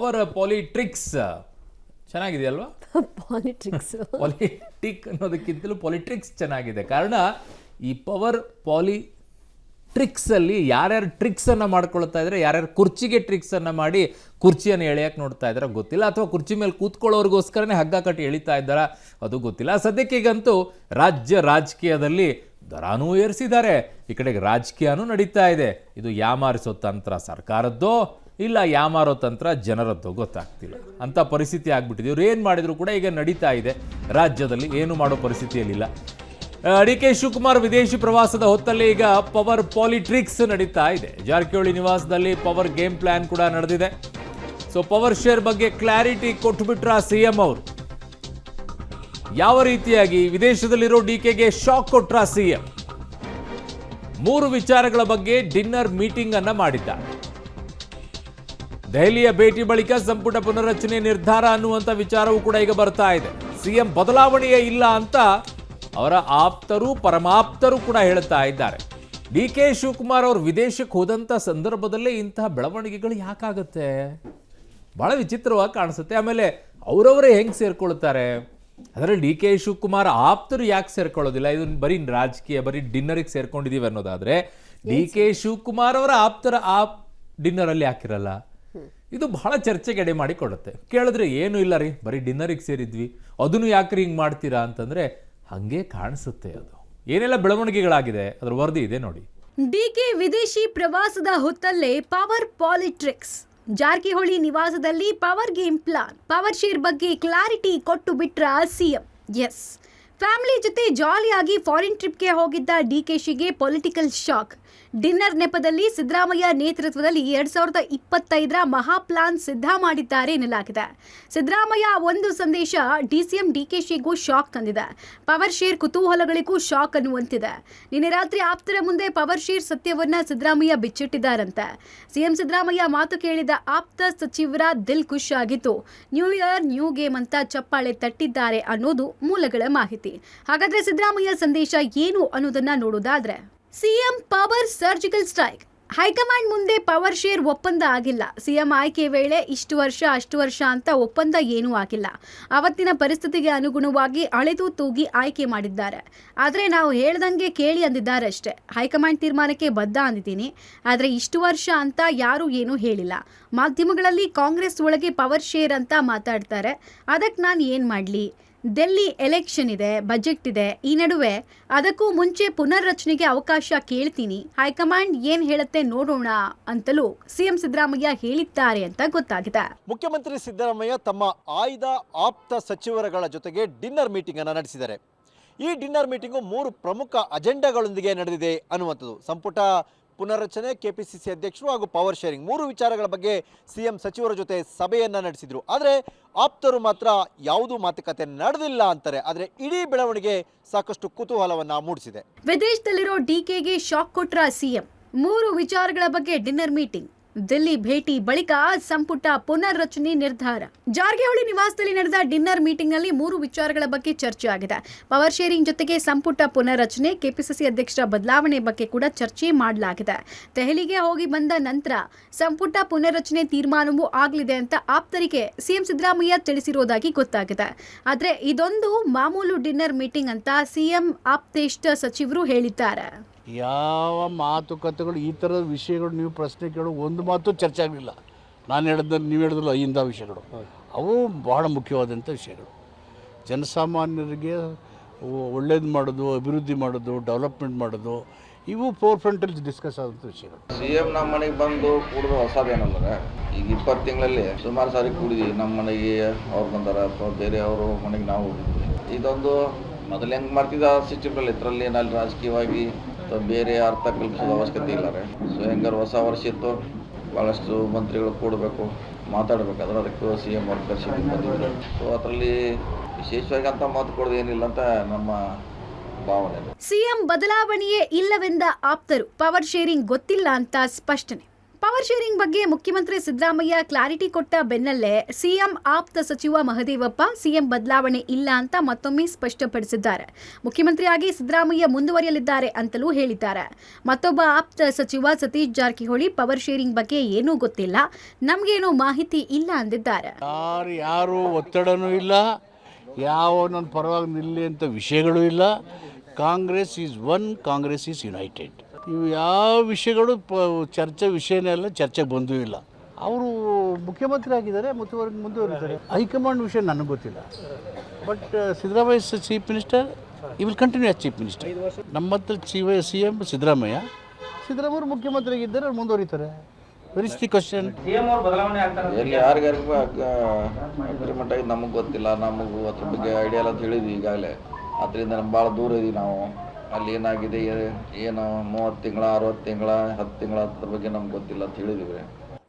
Power ಪಾಲಿಟ್ರಿಕ್ಸ್ ಚೆನ್ನಾಗಿದೆ ಅಲ್ವಾ? Politic ಅನ್ನೋದಕ್ಕಿಂತಲೂ ಪಾಲಿಟ್ರಿಕ್ಸ್ ಚೆನ್ನಾಗಿದೆ. ಕಾರಣ ಈ ಪವರ್ ಟ್ರಿಕ್ಸ್ ಅಲ್ಲಿ ಯಾರ್ಯಾರು ಟ್ರಿಕ್ಸ್ ಅನ್ನ ಮಾಡ್ಕೊಳ್ತಾ ಇದ್ರೆ, ಯಾರ್ಯಾರು ಕುರ್ಚಿಗೆ ಟ್ರಿಕ್ಸ್ ಅನ್ನ ಮಾಡಿ ಕುರ್ಚಿಯನ್ನು ಎಳೆಯಕ್ಕೆ ನೋಡ್ತಾ ಇದ್ದಾರ ಗೊತ್ತಿಲ್ಲ, ಅಥವಾ ಕುರ್ಚಿ ಮೇಲೆ ಕೂತ್ಕೊಳ್ಳೋರ್ಗೋಸ್ಕರನೇ ಹಗ್ಗ ಕಟ್ಟಿ ಎಳಿತಾ ಇದ್ದಾರ ಅದು ಗೊತ್ತಿಲ್ಲ. ಸದ್ಯಕ್ಕಿಗಂತೂ ರಾಜ್ಯ ರಾಜಕೀಯದಲ್ಲಿ ದರಾನೂ ಏರಿಸಿದ್ದಾರೆ, ಈ ಕಡೆಗೆ ರಾಜಕೀಯನೂ ನಡೀತಾ ಇದೆ. ಇದು ಯಾಮಾರಿಸೋ ತಂತ್ರ ಸರ್ಕಾರದ್ದೋ ಇಲ್ಲ ಯಾಮಾರೋ ತಂತ್ರ ಜನರದ್ದೋ ಗೊತ್ತಾಗ್ತಿಲ್ಲ, ಅಂತ ಪರಿಸ್ಥಿತಿ ಆಗ್ಬಿಟ್ಟಿದೆ. ಇವ್ರು ಏನು ಮಾಡಿದ್ರು ಕೂಡ ಈಗ ನಡೀತಾ ಇದೆ ರಾಜ್ಯದಲ್ಲಿ, ಏನು ಮಾಡೋ ಪರಿಸ್ಥಿತಿಯಲ್ಲಿಲ್ಲ. DK ಶಿವಕುಮಾರ್ ವಿದೇಶಿ ಪ್ರವಾಸದ ಹೊತ್ತಲ್ಲಿ ಈಗ ಪವರ್ ಪಾಲಿಟ್ರಿಕ್ಸ್ ನಡೀತಾ ಇದೆ. ಜಾರಕಿಹೊಳಿ ನಿವಾಸದಲ್ಲಿ ಪವರ್ ಗೇಮ್ ಪ್ಲಾನ್ ಕೂಡ ನಡೆದಿದೆ. ಸೊ ಪವರ್ ಶೇರ್ ಬಗ್ಗೆ ಕ್ಲಾರಿಟಿ ಕೊಟ್ಟುಬಿಟ್ರ ಸಿಎಂ ಅವರು. ಯಾವ ರೀತಿಯಾಗಿ ವಿದೇಶದಲ್ಲಿರೋ DKಗೆ ಶಾಕ್ ಕೊಟ್ರ ಸಿಎಂ. 3 ವಿಚಾರಗಳ ಬಗ್ಗೆ ಡಿನ್ನರ್ ಮೀಟಿಂಗ್ ಅನ್ನ ಮಾಡಿದ್ದಾರೆ. ದೆಹಲಿಯ ಭೇಟಿ ಬಳಿಕ ಸಂಪುಟ ಪುನರ್ರಚನೆ ನಿರ್ಧಾರ ಅನ್ನುವಂಥ ವಿಚಾರವೂ ಕೂಡ ಈಗ ಬರ್ತಾ ಇದೆ. ಸಿಎಂ ಬದಲಾವಣೆಯೇ ಇಲ್ಲ ಅಂತ ಅವರ ಆಪ್ತರು ಪರಮಾಪ್ತರು ಕೂಡ ಹೇಳ್ತಾ ಇದ್ದಾರೆ. DK ಶಿವಕುಮಾರ್ ಅವರು ವಿದೇಶಕ್ಕೆ ಹೋದಂಥ ಸಂದರ್ಭದಲ್ಲೇ ಇಂತಹ ಬೆಳವಣಿಗೆಗಳು ಯಾಕಾಗುತ್ತೆ? ಬಹಳ ವಿಚಿತ್ರವಾಗಿ ಕಾಣಿಸುತ್ತೆ. ಆಮೇಲೆ ಅವರವರೇ ಹೆಂಗೆ ಸೇರ್ಕೊಳ್ತಾರೆ? ಅದರಲ್ಲಿ DK ಶಿವಕುಮಾರ್ ಆಪ್ತರು ಯಾಕೆ ಸೇರ್ಕೊಳ್ಳೋದಿಲ್ಲ? ಇದು ಬರೀ ರಾಜಕೀಯ, ಬರೀ ಡಿನ್ನರಿಗೆ ಸೇರ್ಕೊಂಡಿದೀವಿ ಅನ್ನೋದಾದ್ರೆ DK ಶಿವಕುಮಾರ್ ಅವರ ಆಪ್ತರ ಡಿನ್ನರಲ್ಲಿ ಯಾಕಿರಲ್ಲ? ಇದು ಬಹಳ ಚರ್ಚೆಗೆ ಎಡೆ ಮಾಡಿ ಕೊಡುತ್ತೆ. ಕೇಳಿದ್ರೆ ಏನು ಇಲ್ಲ ರೀ, ಬರೀ ಡಿನ್ನರಿಗೆ ಸೇರಿದ್ವಿ, ಅದನ್ನು ಯಾಕ್ರಿ ಹಿಂಗೆ ಮಾಡ್ತೀರಾ ಅಂತಂದ್ರೆ ಹಂಗೆ ಕಾಣಿಸುತ್ತೆ. ಅದು ಏನೆಲ್ಲ ಬೆಳವಣಿಗೆಗಳಾಗಿದೆ ಅದರ ವರದಿ ಇದೆ ನೋಡಿ. DK ವಿದೇಶಿ ಪ್ರವಾಸದ ಹೊತ್ತಲ್ಲೇ ಪವರ್ ಪಾಲಿಟ್ರಿಕ್ಸ್. ಜಾರಕಿಹೊಳಿ ನಿವಾಸದಲ್ಲಿ power game plan, power share ಬಗ್ಗೆ ಕ್ಲಾರಿಟಿ ಕೊಟ್ಟು ಬಿಟ್ರ ಸಿಎಂ. ಎಸ್, ಫ್ಯಾಮಿಲಿ ಜೊತೆ ಜಾಲಿಯಾಗಿ ಫಾರಿನ್ ಟ್ರಿಪ್ಗೆ ಹೋಗಿದ್ದ DKಶಿಗೆ ಪೊಲಿಟಿಕಲ್ ಶಾಕ್. ಡಿನ್ನರ್ ನೆಪದಲ್ಲಿ ಸಿದ್ದರಾಮಯ್ಯ ನೇತೃತ್ವದಲ್ಲಿ 2025ರ ಮಹಾ ಪ್ಲಾನ್ ಸಿದ್ಧ ಮಾಡಿದ್ದಾರೆ ಎನ್ನಲಾಗಿದೆ. ಸಿದ್ದರಾಮಯ್ಯ ಒಂದು ಸಂದೇಶ DCM DKಶಿಗೂ ಶಾಕ್ ತಂದಿದೆ. ಪವರ್ ಶೇರ್ ಕುತೂಹಲಗಳಿಗೂ ಶಾಕ್ ಅನ್ನುವಂತಿದೆ. ನಿನ್ನೆ ರಾತ್ರಿ ಆಪ್ತರ ಮುಂದೆ ಪವರ್ ಶೇರ್ ಸತ್ಯವನ್ನ ಸಿದ್ದರಾಮಯ್ಯ ಬಿಚ್ಚಿಟ್ಟಿದ್ದಾರಂತೆ. ಸಿಎಂ ಸಿದ್ದರಾಮಯ್ಯ ಮಾತು ಕೇಳಿದ ಆಪ್ತ ಸಚಿವರ ದಿಲ್ ಖುಷ್ ಆಗಿತ್ತು. ನ್ಯೂ ಇಯರ್ ನ್ಯೂ ಗೇಮ್ ಅಂತ ಚಪ್ಪಾಳೆ ತಟ್ಟಿದ್ದಾರೆ ಅನ್ನೋದು ಮೂಲಗಳ ಮಾಹಿತಿ. ಹಾಗಾದ್ರೆ ಸಿದ್ದರಾಮಯ್ಯ ಸಂದೇಶ ಏನು ಅನ್ನೋದನ್ನ ನೋಡೋದಾದ್ರೆ, CM power surgical strike. High command ಮುಂದೆ ಪವರ್ ಶೇರ್ ಒಪ್ಪಂದ ಆಗಿಲ್ಲ. ಸಿಎಂ ಆಯ್ಕೆ ವೇಳೆ ಇಷ್ಟು ವರ್ಷ ಅಷ್ಟು ವರ್ಷ ಅಂತ ಒಪ್ಪಂದ ಏನೂ ಆಗಿಲ್ಲ. ಅವತ್ತಿನ ಪರಿಸ್ಥಿತಿಗೆ ಅನುಗುಣವಾಗಿ ಅಳೆದು ತೂಗಿ ಆಯ್ಕೆ ಮಾಡಿದ್ದಾರೆ. ಆದರೆ ನಾವು ಹೇಳ್ದಂಗೆ ಕೇಳಿ ಅಂದಿದ್ದಾರೆ ಅಷ್ಟೇ. ಹೈಕಮಾಂಡ್ ತೀರ್ಮಾನಕ್ಕೆ ಬದ್ಧ ಅಂದಿದ್ದೀನಿ, ಆದರೆ ಇಷ್ಟು ವರ್ಷ ಅಂತ ಯಾರೂ ಏನೂ ಹೇಳಿಲ್ಲ. ಮಾಧ್ಯಮಗಳಲ್ಲಿ ಕಾಂಗ್ರೆಸ್ ಒಳಗೆ ಪವರ್ ಶೇರ್ ಅಂತ ಮಾತಾಡ್ತಾರೆ. ಅದಕ್ಕೆ ನಾನು ಏನು ಮಾಡಲಿ? ಡೆಲ್ಲಿ ಎಲೆಕ್ಷನ್ ಇದೆ, ಬಜೆಟ್ ಇದೆ. ಈ ನಡುವೆ ಅದಕ್ಕೂ ಮುಂಚೆ ಪುನರ್ರಚನೆಗೆ ಅವಕಾಶ ಕೇಳ್ತೀನಿ, ಹೈಕಮಾಂಡ್ ಏನ್ ಹೇಳುತ್ತೆ ನೋಡೋಣ ಅಂತಲೂ ಸಿಎಂ ಸಿದ್ದರಾಮಯ್ಯ ಹೇಳಿದ್ದಾರೆ ಅಂತ ಗೊತ್ತಾಗಿದೆ. ಮುಖ್ಯಮಂತ್ರಿ ಸಿದ್ದರಾಮಯ್ಯ ತಮ್ಮ ಆಯ್ದ ಆಪ್ತ ಸಚಿವರುಗಳ ಜೊತೆಗೆ ಡಿನ್ನರ್ ಮೀಟಿಂಗ್ ಅನ್ನು ನಡೆಸಿದ್ದಾರೆ. ಈ ಡಿನ್ನರ್ ಮೀಟಿಂಗು 3 ಪ್ರಮುಖ ಅಜೆಂಡಾಗಳೊಂದಿಗೆ ನಡೆದಿದೆ ಅನ್ನುವಂಥದ್ದು. ಸಂಪುಟ ಪುನರ್ರಚನೆ, ಕೆಪಿಸಿಸಿ ಅಧ್ಯಕ್ಷರು ಹಾಗೂ ಪವರ್ ಶೇರಿಂಗ್ 3 ವಿಚಾರಗಳ ಬಗ್ಗೆ ಸಿಎಂ ಸಚಿವರ ಜೊತೆ ಸಭೆಯನ್ನ ನಡೆಸಿದ್ರು. ಆದರೆ ಆಪ್ತರು ಮಾತ್ರ ಯಾವುದೂ ಮಾತುಕತೆ ನಡೆದಿಲ್ಲ ಅಂತಾರೆ. ಆದರೆ ಇಡೀ ಬೆಳವಣಿಗೆ ಸಾಕಷ್ಟು ಕುತೂಹಲವನ್ನ ಮೂಡಿಸಿದೆ. ವಿದೇಶದಲ್ಲಿರೋ DKಗೆ ಶಾಕ್ ಕೊಟ್ರ ಸಿಎಂ. 3 ವಿಚಾರಗಳ ಬಗ್ಗೆ ಡಿನ್ನರ್ ಮೀಟಿಂಗ್. ದಿಲ್ಲಿ ಭೇಟಿ ಬಳಿಕ ಸಂಪುಟ ಪುನರ್ರಚನೆ ನಿರ್ಧಾರ. ಜಾರಕಿಹೊಳಿ ನಿವಾಸದಲ್ಲಿ ನಡೆದ ಡಿನ್ನರ್ ಮೀಟಿಂಗ್ನಲ್ಲಿ 3 ವಿಚಾರಗಳ ಬಗ್ಗೆ ಚರ್ಚೆ ಆಗಿದೆ. ಪವರ್ ಶೇರಿಂಗ್ ಜೊತೆಗೆ ಸಂಪುಟ ಪುನರ್ರಚನೆ, ಕೆಪಿಸಿಸಿ ಅಧ್ಯಕ್ಷರ ಬದಲಾವಣೆ ಬಗ್ಗೆ ಕೂಡ ಚರ್ಚೆ ಮಾಡಲಾಗಿದೆ. ದೆಹಲಿಗೆ ಹೋಗಿ ಬಂದ ನಂತರ ಸಂಪುಟ ಪುನರ್ರಚನೆ ತೀರ್ಮಾನವೂ ಆಗಲಿದೆ ಅಂತ ಆಪ್ತರಿಗೆ ಸಿಎಂ ಸಿದ್ದರಾಮಯ್ಯ ತಿಳಿಸಿರೋದಾಗಿ ಗೊತ್ತಾಗಿದೆ. ಆದರೆ ಇದೊಂದು ಮಾಮೂಲು ಡಿನ್ನರ್ ಮೀಟಿಂಗ್ ಅಂತ ಸಿಎಂ ಆಪ್ತೇಷ್ಟ ಸಚಿವರು ಹೇಳಿದ್ದಾರೆ. ಯಾವ ಮಾತುಕತೆಗಳು ಈ ಥರದ ವಿಷಯಗಳು ನೀವು ಪ್ರಶ್ನೆ ಕೇಳೋ ಒಂದು ಮಾತು ಚರ್ಚೆ ಆಗಲಿಲ್ಲ. ನಾನು ಹೇಳಿದ್ರೆ ನೀವು ಹೇಳಿದ್ರಲ್ಲ ಇಂಥ ವಿಷಯಗಳು, ಅವು ಬಹಳ ಮುಖ್ಯವಾದಂಥ ವಿಷಯಗಳು. ಜನಸಾಮಾನ್ಯರಿಗೆ ಒಳ್ಳೇದು ಮಾಡೋದು, ಅಭಿವೃದ್ಧಿ ಮಾಡೋದು, ಡೆವಲಪ್ಮೆಂಟ್ ಮಾಡೋದು, ಇವು ಫೋರ್ ಫ್ರಂಟಲ್ಲಿ ಡಿಸ್ಕಸ್ ಆದಂಥ ವಿಷಯಗಳು. CM ನಮ್ಮ ಮನೆಗೆ ಬಂದು ಕೂಡಿದ್ರು ಹೊಸದೇನಂದ್ರೆ, ಈಗ 20 ತಿಂಗಳಲ್ಲಿ ಸುಮಾರು ಸಾರಿ ಕೂಡಿದ್ವಿ. ನಮ್ಮ ಮನೆಗೆ ಅವ್ರು ಬಂದಾರ ಅಥವಾ ಬೇರೆ ಅವರು ಮನೆಗೆ ನಾವು ಹೋಗಿದ್ವಿ. ಇದೊಂದು ಮೊದಲು ಹೆಂಗೆ ಮಾಡ್ತಿದ್ದ ಸಿಸ್ಟಮ್ನಲ್ಲಿ ಇದರಲ್ಲಿ ಏನಲ್ಲಿ ರಾಜಕೀಯವಾಗಿ ಅಥವಾ ಬೇರೆ ಅರ್ಥ ಕಲ್ಪಿಸೋದು ಅವಶ್ಯಕತೆ ಇಲ್ಲ ರೀ. ಸೊ ಹೆಂಗಾರು ಹೊಸ ವರ್ಷ ಇತ್ತು, ಭಾಳಷ್ಟು ಮಂತ್ರಿಗಳು ಕೂಡಬೇಕು, ಮಾತಾಡಬೇಕಾದ್ರೆ ಅದಕ್ಕೆ CM ಅವ್ರು ಕರೆಸಿ ಬಂದಿದ್ರು. ಸೊ ಅದರಲ್ಲಿ ವಿಶೇಷವಾಗಿ ಅಂತ ಮಾತು ಕೊಡೋದು ಏನಿಲ್ಲ ಅಂತ ನಮ್ಮ ಭಾವನೆ. ಸಿಎಂ ಬದಲಾವಣೆಯೇ ಇಲ್ಲವೆಂದ ಆಪ್ತರು, ಪವರ್ ಶೇರಿಂಗ್ ಗೊತ್ತಿಲ್ಲ ಅಂತ ಸ್ಪಷ್ಟನೆ. ಪವರ್ ಶೇರಿಂಗ್ ಬಗ್ಗೆ ಮುಖ್ಯಮಂತ್ರಿ ಸಿದ್ದರಾಮಯ್ಯ ಕ್ಲಾರಿಟಿ ಕೊಟ್ಟ ಬೆನ್ನಲ್ಲೇ ಸಿಎಂ ಆಪ್ತ ಸಚಿವ ಮಹದೇವಪ್ಪ ಸಿಎಂ ಬದಲಾವಣೆ ಇಲ್ಲ ಅಂತ ಮತ್ತೊಮ್ಮೆ ಸ್ಪಷ್ಟಪಡಿಸಿದ್ದಾರೆ. ಮುಖ್ಯಮಂತ್ರಿಯಾಗಿ ಸಿದ್ದರಾಮಯ್ಯ ಮುಂದುವರಿಯಲಿದ್ದಾರೆ ಅಂತಲೂ ಹೇಳಿದ್ದಾರೆ. ಮತ್ತೊಬ್ಬ ಆಪ್ತ ಸಚಿವ ಸತೀಶ್ ಜಾರಕಿಹೊಳಿ ಪವರ್ ಶೇರಿಂಗ್ ಬಗ್ಗೆ ಏನೂ ಗೊತ್ತಿಲ್ಲ, ನಮಗೇನೂ ಮಾಹಿತಿ ಇಲ್ಲ ಅಂದಿದ್ದಾರೆ. ಯಾರು ಒತ್ತಡನೂ ಇಲ್ಲ, ಯಾವ ನನ್ನ ಪರವಾಗಿ ನಿಲ್ಲಿ ಅಂತ ವಿಷಯಗಳು ಇಲ್ಲ. Congress is one, Congress is United. ಇವು ಯಾವ ವಿಷಯಗಳು ಚರ್ಚೆ ವಿಷಯನೇ ಅಲ್ಲ, ಚರ್ಚೆಗೆ ಬಂದೂ ಇಲ್ಲ. ಅವರು ಮುಖ್ಯಮಂತ್ರಿ ಆಗಿದ್ದಾರೆ, ಮುಂದುವರಿತಾರೆ. ಹೈಕಮಾಂಡ್ ವಿಷಯ ನನಗೆ ಗೊತ್ತಿಲ್ಲ. ಬಟ್ ಸಿದ್ದರಾಮಯ್ಯ ಚೀಫ್ ಮಿನಿಸ್ಟರ್, ಈ will continue as chief minister. ನಮ್ಮ ಹತ್ರ CM ಸಿದ್ದರಾಮಯ್ಯ ಮುಖ್ಯಮಂತ್ರಿ ಆಗಿದ್ದಾರೆ, ಅವ್ರು ಮುಂದುವರಿತಾರೆ. Very the question. ಎಲ್ಲಿ ಯಾರಿಗಾರಿಗೂ ಅಗ್ರಿಮೆಂಟ್ ಆಗಿ ನಮಗೆ ಗೊತ್ತಿಲ್ಲ, ನಮಗೂ ಅದ್ರ ಬಗ್ಗೆ ಐಡಿಯಾ ಎಲ್ಲ ತಿಳಿದ್ವಿ ಈಗಾಗಲೇ. ಅದರಿಂದ ನಮ್ಗೆ ಭಾಳ ದೂರ ಇದೀವಿ ನಾವು. ಅಲ್ಲಿ ಏನಾಗಿದೆ, ಏನು 30 ತಿಂಗಳ 60 ತಿಂಗಳ 10 ತಿಂಗಳ ಅದ್ರ ಬಗ್ಗೆ ನಮ್ಗೆ ಗೊತ್ತಿಲ್ಲ ಅಂತ ಹೇಳಿದ್ವಿ.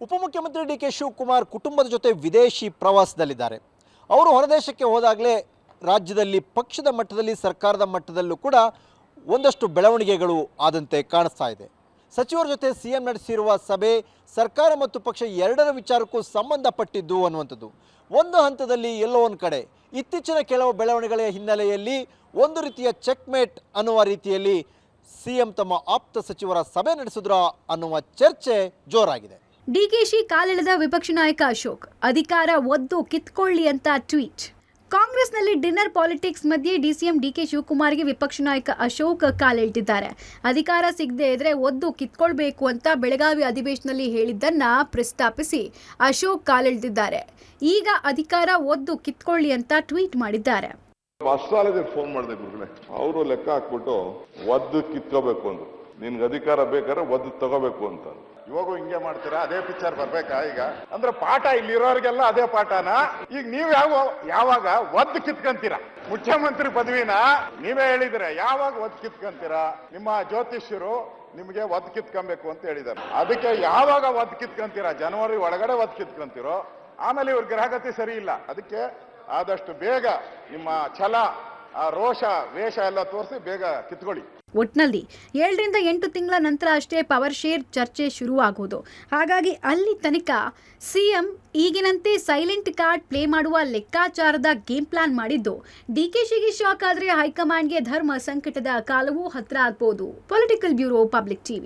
ಉಪಮುಖ್ಯಮಂತ್ರಿ DK ಶಿವಕುಮಾರ್ ಕುಟುಂಬದ ಜೊತೆ ವಿದೇಶಿ ಪ್ರವಾಸದಲ್ಲಿದ್ದಾರೆ. ಅವರು ಹೊರದೇಶಕ್ಕೆ ಹೋದಾಗಲೇ ರಾಜ್ಯದಲ್ಲಿ ಪಕ್ಷದ ಮಟ್ಟದಲ್ಲಿ ಸರ್ಕಾರದ ಮಟ್ಟದಲ್ಲೂ ಕೂಡ ಒಂದಷ್ಟು ಬೆಳವಣಿಗೆಗಳು ಆದಂತೆ ಕಾಣಿಸ್ತಾ ಇದೆ. ಸಚಿವರ ಜೊತೆ CM ನಡೆಸಿರುವ ಸಭೆ ಸರ್ಕಾರ ಮತ್ತು ಪಕ್ಷ ಎರಡರ ವಿಚಾರಕ್ಕೂ ಸಂಬಂಧಪಟ್ಟಿದ್ದು ಅನ್ನುವಂಥದ್ದು. ಒಂದು ಹಂತದಲ್ಲಿ ಎಲ್ಲೋ ಒಂದು ಕಡೆ ಇತ್ತೀಚಿನ ಕೆಲವು ಬೆಳವಣಿಗೆಗಳ ಹಿನ್ನೆಲೆಯಲ್ಲಿ ಒಂದು ರೀತಿಯ ಚೆಕ್ಮೇಟ್ ಅನ್ನುವ ರೀತಿಯಲ್ಲಿ CM ತಮ್ಮ ಆಪ್ತ ಸಚಿವರ ಸಭೆ ನಡೆಸಿದ್ರ ಅನ್ನುವ ಚರ್ಚೆ ಜೋರಾಗಿದೆ. ಡಿಕೆಶಿ ಕಾಲೆಳೆದ ವಿಪಕ್ಷ ನಾಯಕ ಅಶೋಕ್, ಅಧಿಕಾರ ಒದ್ದು ಕಿತ್ಕೊಳ್ಳಿ ಅಂತ ಟ್ವೀಟ್. ಕಾಂಗ್ರೆಸ್ನಲ್ಲಿ ಡಿನ್ನರ್ ಪಾಲಿಟಿಕ್ಸ್ ಮಧ್ಯೆ DCM DK ಶಿವಕುಮಾರ್ಗೆ ವಿಪಕ್ಷ ನಾಯಕ ಅಶೋಕ್ ಕಾಲೆಳೆದಿದ್ದಾರೆ. ಅಧಿಕಾರ ಸಿಗದೆ ಇದ್ರೆ ಒದ್ದು ಕಿತ್ಕೊಳ್ಬೇಕು ಅಂತ ಬೆಳಗಾವಿ ಅಧಿವೇಶನದಲ್ಲಿ ಹೇಳಿದ್ದನ್ನ ಪ್ರಸ್ತಾಪಿಸಿ ಅಶೋಕ್ ಕಾಲೆಳೆದಿದ್ದಾರೆ. ಈಗ ಅಧಿಕಾರ ಒದ್ದು ಕಿತ್ಕೊಳ್ಳಿ ಅಂತ ಟ್ವೀಟ್ ಮಾಡಿದ್ದಾರೆ. ಅಷ್ಟಾಲಗೆ ಫೋನ್ ಮಾಡಿದೆ ಗುರುಗಳೇ, ಅವರು ಲೆಕ್ಕ ಹಾಕ್ಬಿಟ್ಟು ಒದ್ದು ಕಿತ್ಕೋಬೇಕು ಅಂದ್ರು. ನಿನ್ಗೆ ಅಧಿಕಾರ ಬೇಕಾದ್ರೆ ಒದ್ದು ತಗೋಬೇಕು ಅಂತ. ಇವಾಗೂ ಹಿಂಗೆ ಮಾಡ್ತೀರಾ? ಅದೇ ಪಿಕ್ಚರ್ ಬರ್ಬೇಕಾ ಈಗ? ಅಂದ್ರೆ ಪಾಠ ಇಲ್ಲಿರೋರಿಗೆಲ್ಲ ಅದೇ ಪಾಠನ. ಈಗ ನೀವು ಯಾವಾಗ ಒದ್ದು ಕಿತ್ಕೊಂತೀರಾ? ಮುಖ್ಯಮಂತ್ರಿ ಪದವಿನ ನೀವೇ ಹೇಳಿದ್ರೆ ಯಾವಾಗ ಒದ್ದು ಕಿತ್ಕೊಂತೀರಾ? ನಿಮ್ಮ ಜ್ಯೋತಿಷ್ಯರು ನಿಮಗೆ ಒದ್ದು ಕಿತ್ಕೊಬೇಕು ಅಂತ ಹೇಳಿದ್ದಾರೆ. ಅದಕ್ಕೆ ಯಾವಾಗ ಒದ್ದು ಕಿತ್ಕೊಂತೀರಾ? ಜನವರಿ ಒಳಗಡೆ ಒದ್ದು ಕಿತ್ಕೊಂತೀರೋ? ಆಮೇಲೆ ಇವ್ರ ಗ್ರಹಗತಿ ಸರಿ ಇಲ್ಲ. ಅದಕ್ಕೆ ಆದಷ್ಟು ಬೇಗ ನಿಮ್ಮ ಛಲ, ರೋಷ, ವೇಷ ಎಲ್ಲ ತೋರಿಸಿ ಬೇಗ ಕಿತ್ಕೊಳ್ಳಿ. ಒಟ್ನಲ್ಲಿ 7 ರಿಂದ 8 ತಿಂಗಳ ನಂತರ ಅಷ್ಟೇ ಪವರ್ ಶೇರ್ ಚರ್ಚೆ ಶುರುವಾಗುವುದು. ಹಾಗಾಗಿ ಅಲ್ಲಿ ತನಕ CM ಈಗಿನಂತೆ ಸೈಲೆಂಟ್ ಕಾರ್ಡ್ ಪ್ಲೇ ಮಾಡುವ ಲೆಕ್ಕಾಚಾರದ ಗೇಮ್ ಪ್ಲಾನ್ ಮಾಡಿದ್ದು DKಶಿಗೆ ಶಾಕ್ ಆದರೆ ಹೈಕಮಾಂಡ್ಗೆ ಧರ್ಮ ಸಂಕಟದ ಕಾಲವೂ ಹತ್ರ ಆಗ್ಬೋದು. Political bureau, public TV.